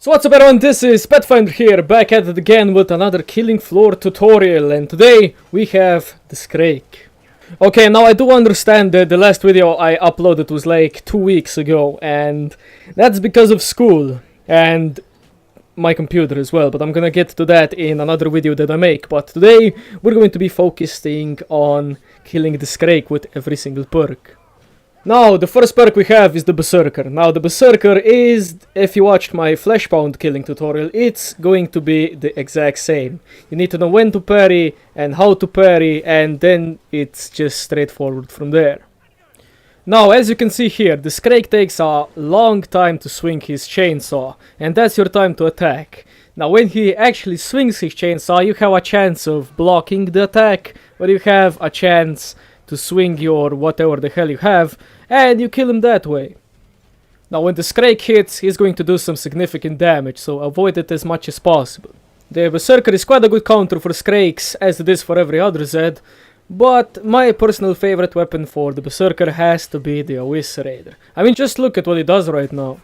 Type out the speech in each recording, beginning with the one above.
So what's up everyone, this is Pathfinder here, back at it again with another killing floor tutorial, and today we have the Scrake. Okay, now I do understand that the last video I uploaded was like 2 weeks ago, and that's because of school and my computer as well, but I'm gonna get to that in another video that I make. But today we're going to be focusing on killing the Scrake with every single perk. Now, the first perk we have is the Berserker. Now, the Berserker is, if you watched my Fleshpound killing tutorial, it's going to be the exact same. You need to know when to parry and how to parry, and then it's just straightforward from there. Now, as you can see here, the Scrake takes a long time to swing his chainsaw, and that's your time to attack. Now, when he actually swings his chainsaw, you have a chance of blocking the attack, or you have a chance to swing your whatever the hell you have, and you kill him that way. Now when the Scrake hits, he's going to do some significant damage, so avoid it as much as possible. The Berserker is quite a good counter for Scrakes, as it is for every other Zed, but my personal favorite weapon for the Berserker has to be the Eviscerator. I mean, just look at what he does right now.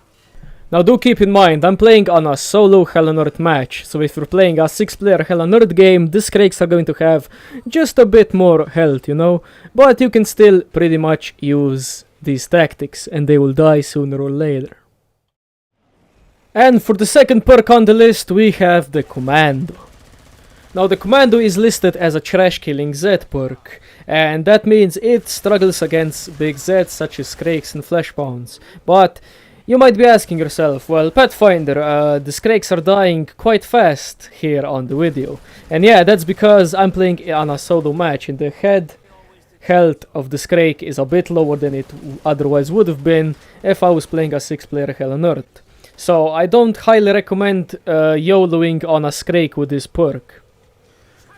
Now do keep in mind, I'm playing on a solo Hell on Earth match, so if you're playing a 6-player Hell on Earth game, the Scrakes are going to have just a bit more health, you know, but you can still pretty much use these tactics and they will die sooner or later. And for the second perk on the list, we have the Commando. Now the Commando is listed as a trash killing Zed perk, and that means it struggles against big Zeds such as Scrakes and Fleshpounds, but you might be asking yourself, well, Pathfinder, the Scrakes are dying quite fast here on the video. And yeah, that's because I'm playing on a solo match, and the head health of the Scrake is a bit lower than it otherwise would have been if I was playing a 6-player Hell on Earth. So I don't highly recommend YOLOing on a Scrake with this perk.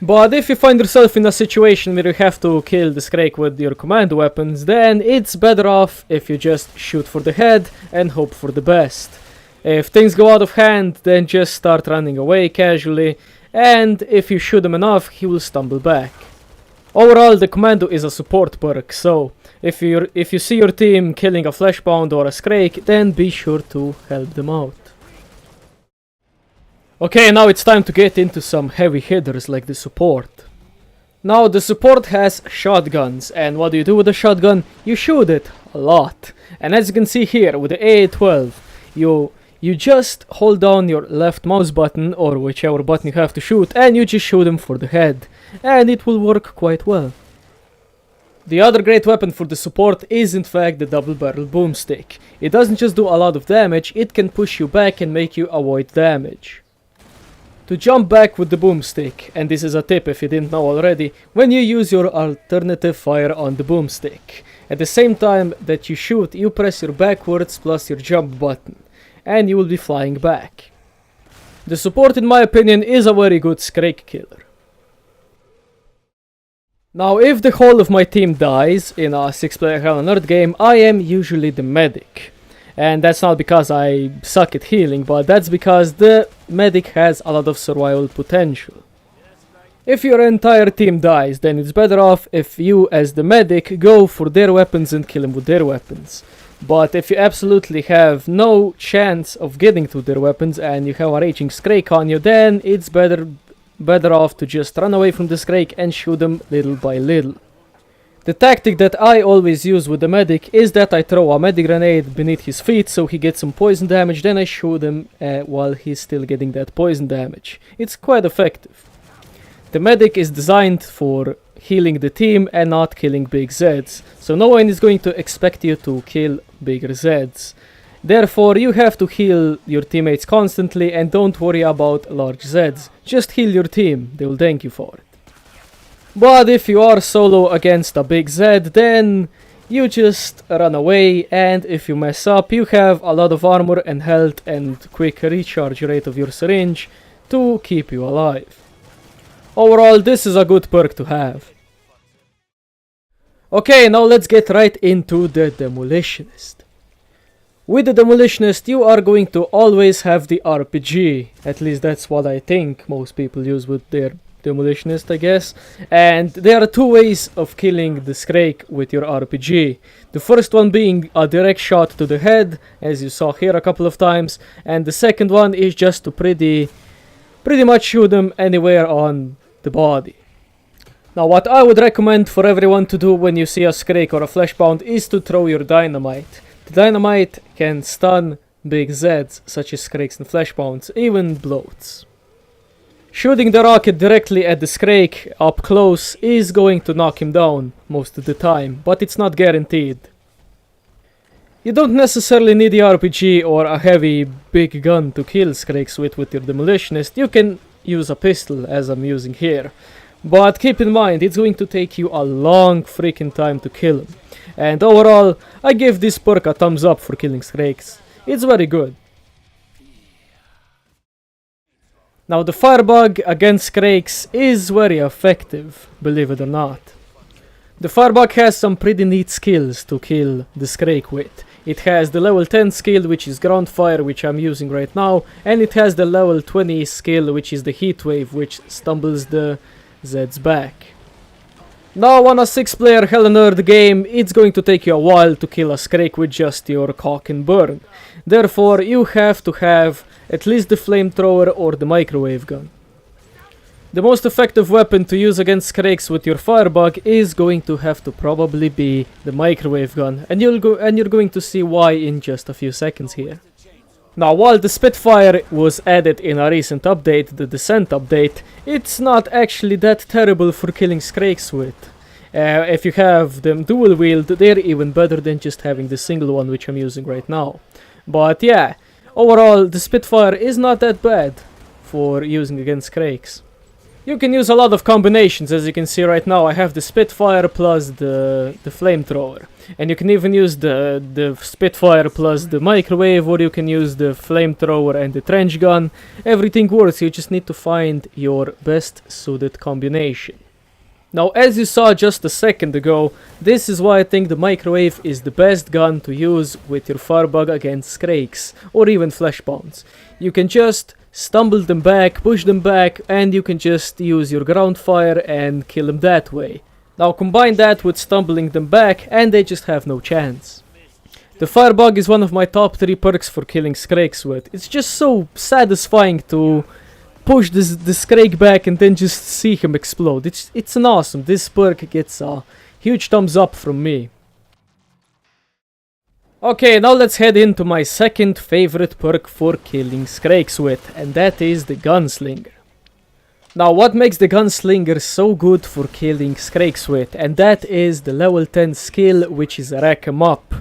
But if you find yourself in a situation where you have to kill the Scrake with your commando weapons, then it's better off if you just shoot for the head and hope for the best. If things go out of hand, then just start running away casually, and if you shoot him enough, he will stumble back. Overall, the Commando is a support perk, so if you see your team killing a Fleshpound or a Scrake, then be sure to help them out. Okay, now it's time to get into some heavy hitters like the support. Now the support has shotguns, and what do you do with a shotgun? You shoot it a lot. And as you can see here with the AA-12, you just hold down your left mouse button or whichever button you have to shoot, and you just shoot them for the head, and it will work quite well. The other great weapon for the support is in fact the double-barrel boomstick. It doesn't just do a lot of damage, it can push you back and make you avoid damage. To jump back with the boomstick, and this is a tip if you didn't know already, when you use your alternative fire on the boomstick. At the same time that you shoot, you press your backwards plus your jump button, and you will be flying back. The support, in my opinion, is a very good Scrake killer. Now, if the whole of my team dies in a 6-player Hell on Earth game, I am usually the medic. And that's not because I suck at healing, but that's because the medic has a lot of survival potential. If your entire team dies, then it's better off if you as the medic go for their weapons and kill them with their weapons. But if you absolutely have no chance of getting to their weapons and you have a raging Scrake on you, then it's better off to just run away from the Scrake and shoot them little by little. The tactic that I always use with the medic is that I throw a medic grenade beneath his feet so he gets some poison damage, then I shoot him while he's still getting that poison damage. It's quite effective. The medic is designed for healing the team and not killing big Zeds, so no one is going to expect you to kill bigger Zeds. Therefore, you have to heal your teammates constantly and don't worry about large Zeds. Just heal your team, they will thank you for it. But if you are solo against a big Zed, then you just run away, and if you mess up, you have a lot of armor and health and quick recharge rate of your syringe to keep you alive. Overall, this is a good perk to have. Okay, now let's get right into the Demolitionist. With the Demolitionist, you are going to always have the RPG, at least that's what I think most people use with their Demolitionist, I guess. And there are two ways of killing the Scrake with your RPG. The first one being a direct shot to the head, as you saw here a couple of times, and the second one is just to pretty much shoot them anywhere on the body. Now what I would recommend for everyone to do when you see a Scrake or a Fleshbound is to throw your dynamite. The dynamite can stun big Zeds, such as Scrakes and Fleshbounds, even bloats. Shooting the rocket directly at the Scrake up close is going to knock him down most of the time, but it's not guaranteed. You don't necessarily need the RPG or a heavy big gun to kill Scrakes with your Demolitionist. You can use a pistol as I'm using here. But keep in mind, it's going to take you a long freaking time to kill him. And overall, I give this perk a thumbs up for killing Scrakes. It's very good. Now the Firebug against Scrakes is very effective, believe it or not. The Firebug has some pretty neat skills to kill the Scrake with. It has the level 10 skill, which is ground fire, which I'm using right now, and it has the level 20 skill, which is the heat wave, which stumbles the Zeds back. Now on a 6-player Hell on Earth game, it's going to take you a while to kill a Scrake with just your cock and burn. Therefore, you have to have at least the flamethrower or the microwave gun. The most effective weapon to use against Scrakes with your Firebug is going to have to probably be the microwave gun, and you're going to see why in just a few seconds here. Now, while the Spitfire was added in a recent update, the Descent update, it's not actually that terrible for killing Scrakes with. If you have them dual wield, they're even better than just having the single one, which I'm using right now. But yeah, overall, the Spitfire is not that bad for using against Scrakes. You can use a lot of combinations, as you can see right now. I have the Spitfire plus the flamethrower. And you can even use the Spitfire plus the microwave, or you can use the flamethrower and the trench gun. Everything works, you just need to find your best suited combination. Now, as you saw just a second ago, this is why I think the microwave is the best gun to use with your Firebug against Scrakes, or even Fleshbounds. You can just stumble them back, push them back, and you can just use your ground fire and kill them that way. Now combine that with stumbling them back and they just have no chance. The Firebug is one of my top 3 perks for killing Scrakes with. It's just so satisfying to push the Scrake back and then just see him explode. It's an awesome. This perk gets a huge thumbs up from me. Okay, now let's head into my second favorite perk for killing Scrakes with, and that is the Gunslinger. Now, what makes the Gunslinger so good for killing Scrakes with, and that is the level 10 skill, which is Rack 'em Up.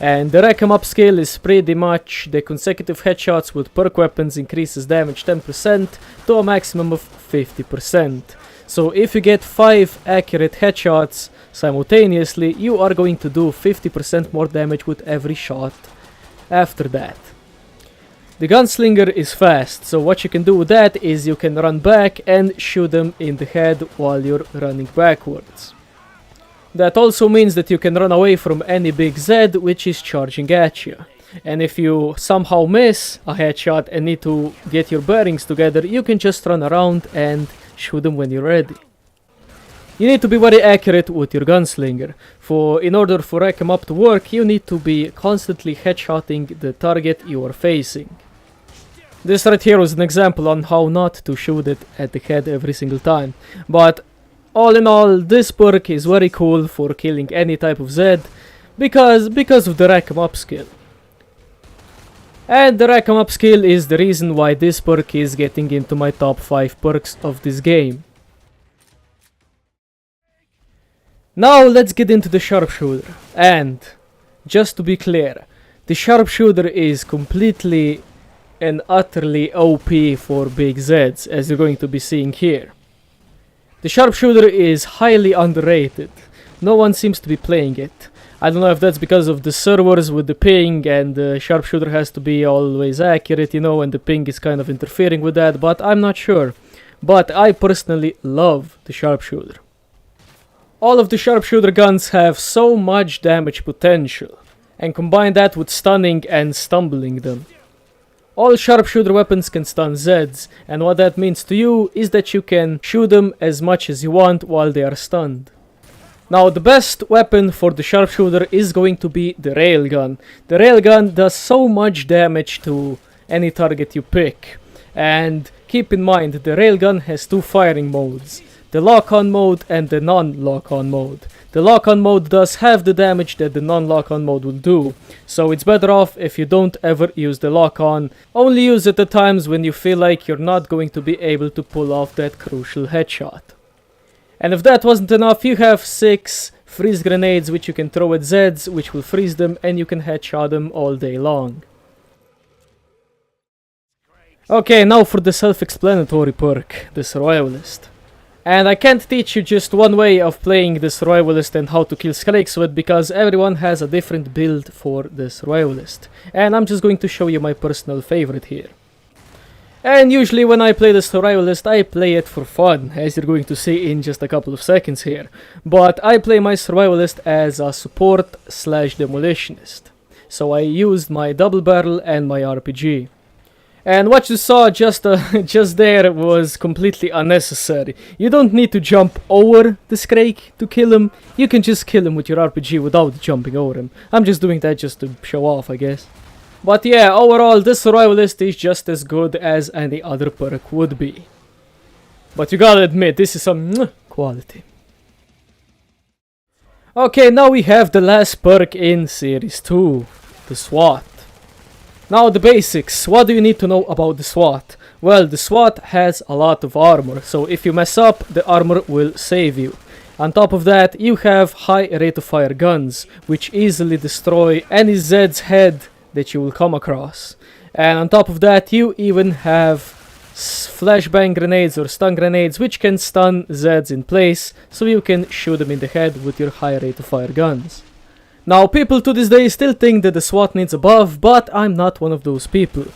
And the Rack 'em Up skill is pretty much the consecutive headshots with perk weapons increases damage 10% to a maximum of 50%. So if you get 5 accurate headshots simultaneously, you are going to do 50% more damage with every shot after that. The Gunslinger is fast, so what you can do with that is you can run back and shoot them in the head while you're running backwards. That also means that you can run away from any big Zed which is charging at you. And if you somehow miss a headshot and need to get your bearings together, you can just run around and shoot them when you're ready. You need to be very accurate with your Gunslinger. In order for Rack 'em Up to work, you need to be constantly headshotting the target you are facing. This right here was an example on how not to shoot it at the head every single time. But all in all, this perk is very cool for killing any type of Zed because of the Rack 'em Up skill. And the Rack 'em Up skill is the reason why this perk is getting into my top 5 perks of this game. Now let's get into the Sharpshooter. And just to be clear, the Sharpshooter is completely and utterly OP for big Zeds, as you're going to be seeing here. The Sharpshooter is highly underrated. No one seems to be playing it. I don't know if that's because of the servers with the ping and the Sharpshooter has to be always accurate, you know, and the ping is kind of interfering with that, but I'm not sure. But I personally love the Sharpshooter. All of the Sharpshooter guns have so much damage potential, and combine that with stunning and stumbling them. All sharpshooter weapons can stun Zeds, and what that means to you is that you can shoot them as much as you want while they are stunned. Now the best weapon for the sharpshooter is going to be the railgun. The railgun does so much damage to any target you pick. And keep in mind, the railgun has two firing modes. The lock-on mode and the non-lock-on mode. The lock-on mode does half the damage that the non-lock-on mode will do. So it's better off if you don't ever use the lock-on. Only use it at times when you feel like you're not going to be able to pull off that crucial headshot. And if that wasn't enough, you have 6 freeze grenades which you can throw at Zeds, which will freeze them and you can headshot them all day long. Okay, now for the self-explanatory perk, the Survivalist. And I can't teach you just one way of playing the Survivalist and how to kill Scrakes with, because everyone has a different build for the Survivalist. And I'm just going to show you my personal favorite here. And usually when I play the Survivalist, I play it for fun, as you're going to see in just a couple of seconds here. But I play my Survivalist as a support / Demolitionist. So I used my double barrel and my RPG. And what you saw just there was completely unnecessary. You don't need to jump over the Scrake to kill him. You can just kill him with your RPG without jumping over him. I'm just doing that just to show off, I guess. But yeah, overall, this Survivalist is just as good as any other perk would be. But you gotta admit, this is some quality. Okay, now we have the last perk in Series 2, the SWAT. Now the basics, what do you need to know about the SWAT? Well, the SWAT has a lot of armor, so if you mess up, the armor will save you. On top of that, you have high rate of fire guns, which easily destroy any Zed's head that you will come across. And on top of that, you even have flashbang grenades or stun grenades, which can stun Zeds in place, so you can shoot them in the head with your high rate of fire guns. Now, people to this day still think that the SWAT needs a buff, but I'm not one of those people.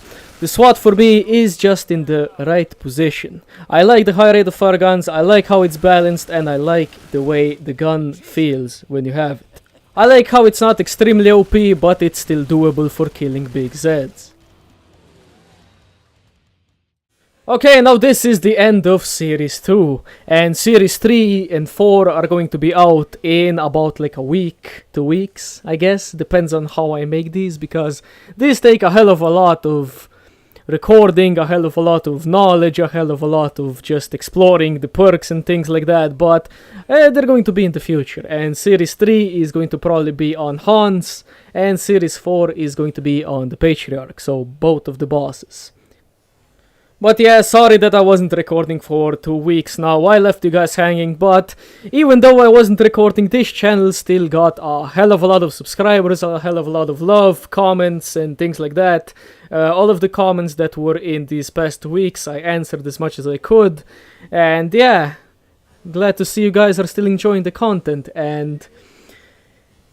The SWAT for me is just in the right position. I like the high rate of fire guns, I like how it's balanced, and I like the way the gun feels when you have it. I like how it's not extremely OP, but it's still doable for killing big Zeds. Okay, now this is the end of Series 2, and Series 3 and 4 are going to be out in about like a week, 2 weeks, I guess. Depends on how I make these, because these take a hell of a lot of recording, a hell of a lot of knowledge, a hell of a lot of just exploring the perks and things like that, but they're going to be in the future. And Series 3 is going to probably be on Hans, and Series 4 is going to be on the Patriarch, so both of the bosses. But yeah, sorry that I wasn't recording for 2 weeks now. I left you guys hanging, but even though I wasn't recording, this channel still got a hell of a lot of subscribers, a hell of a lot of love, comments, and things like that. All of the comments that were in these past 2 weeks, I answered as much as I could. And yeah, glad to see you guys are still enjoying the content. And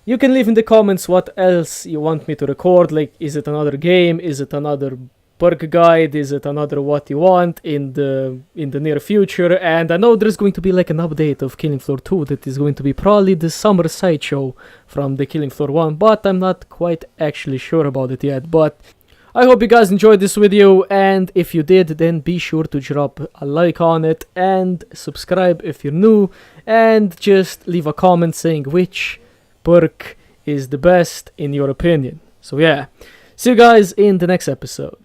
you can leave in the comments what else you want me to record. Like, is it another game? Is it another perk guide? Is it another what you want in the near future? And I know there's going to be like an update of Killing Floor 2 that is going to be probably the summer sideshow from the Killing Floor 1, but I'm not quite actually sure about it yet. But I hope you guys enjoyed this video, and if you did, then be sure to drop a like on it and subscribe if you're new, and just leave a comment saying which perk is the best in your opinion. So yeah, see you guys in the next episode.